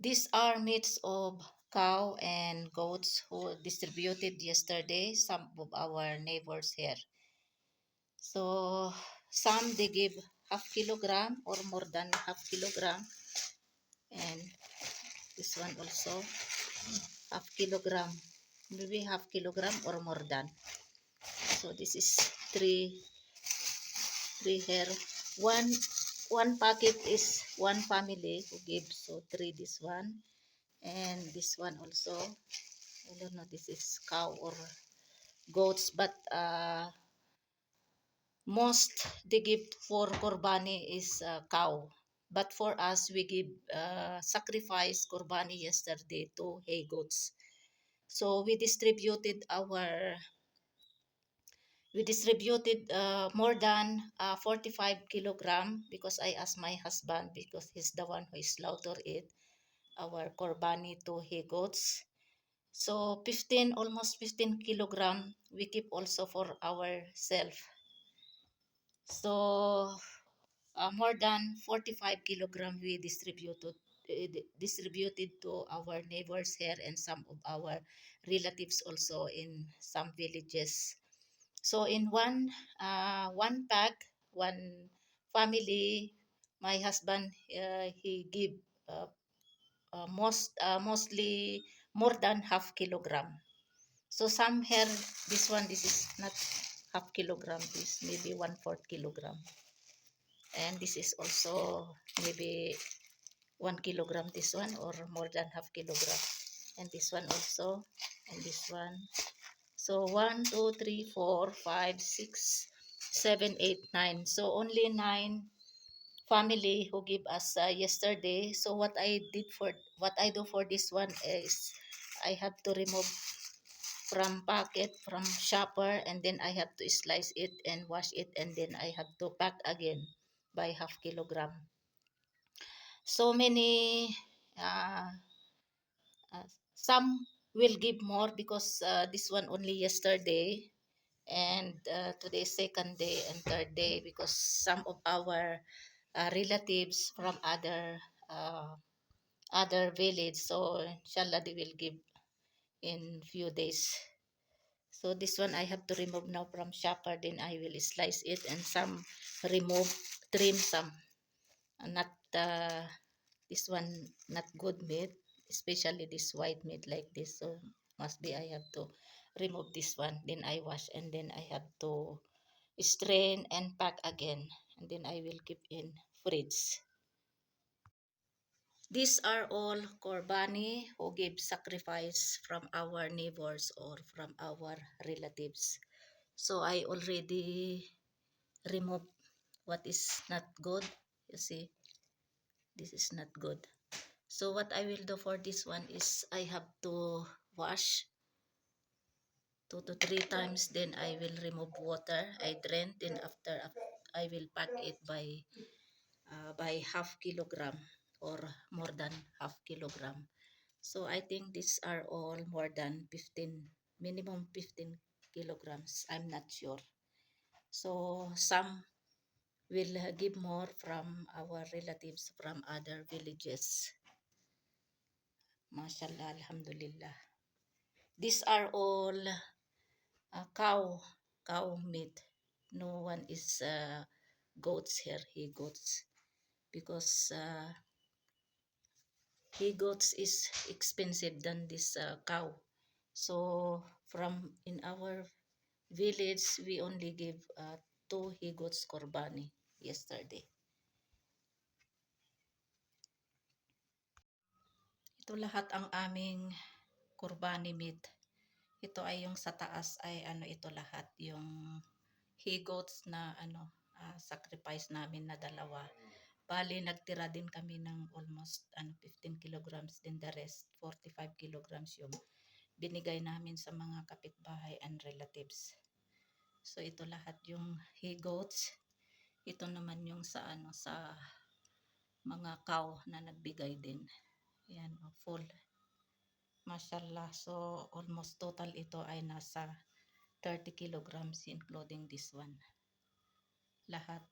These are meats of cow and goats who distributed yesterday, some of our neighbors here. So some they give half kilogram or more than half kilogram, and this one also half kilogram, maybe half kilogram or more than. So this is three here. One packet is one family who gives, so three this one, and this one also. I don't know this is cow or goats, but most they give for korbani is cow. But for us, we give sacrifice korbani yesterday to hay goats. So we distributed more than 45 kilogram, because I asked my husband, because he's the one who slaughter it, our korbani to he goats. So 15, almost 15 kilogram we keep also for ourselves. So more than 45 kilogram we distributed to our neighbors here and some of our relatives also in some villages. So in one pack, one family, my husband he give uh, mostly more than half kilogram. So some here, this is not half kilogram. This maybe 1/4 kilogram, and this is also maybe 1 kilogram. This one or more than half kilogram, and this one also, and this one. So 1, 2, 3, 4, 5, 6, 7, 8, 9. So only 9 family who give us yesterday. So what I do for this one is I have to remove from packet from shopper, and then I have to slice it and wash it, and then I have to pack again by half kilogram. So many uh, some will give more because this one only yesterday, and today second day and third day, because some of our relatives from other village, so inshallah they will give in few days. So this one I have to remove now from shopper, then I will slice it, and some remove, trim some, not this one not good meat, especially this white meat like this. So must be I have to remove this one, then I wash, and then I have to strain and pack again, and then I will keep in fridge. These are all korbani who give sacrifice from our neighbors or from our relatives. So I already remove what is not good. You see, this is not good. So what I will do for this one is I have to wash 2 to 3 times. Then I will remove water. I drain. Then after I will pack it by half kilogram or more than half kilogram. So I think these are all more than 15, minimum 15 kilograms. I'm not sure. So some will give more from our relatives from other villages. Mashallah, alhamdulillah. These are all cow meat. No one is goats here. He goats, because he goats is expensive than this cow. So from in our village we only give 2 he goats korbani yesterday. Ito lahat ang aming kurbani meat. Ito ay yung sa taas ay ano, ito lahat yung he goats na ano, sacrifice namin na dalawa. Bali nagtira din kami ng almost 15 kilograms, din the rest 45 kilograms yung binigay namin sa mga kapitbahay and relatives. So ito lahat yung he goats. Ito naman yung sa ano, sa mga cow na nagbigay din. Yan, full. Mashallah. So, almost total ito ay nasa 30 kilograms including this one. Lahat.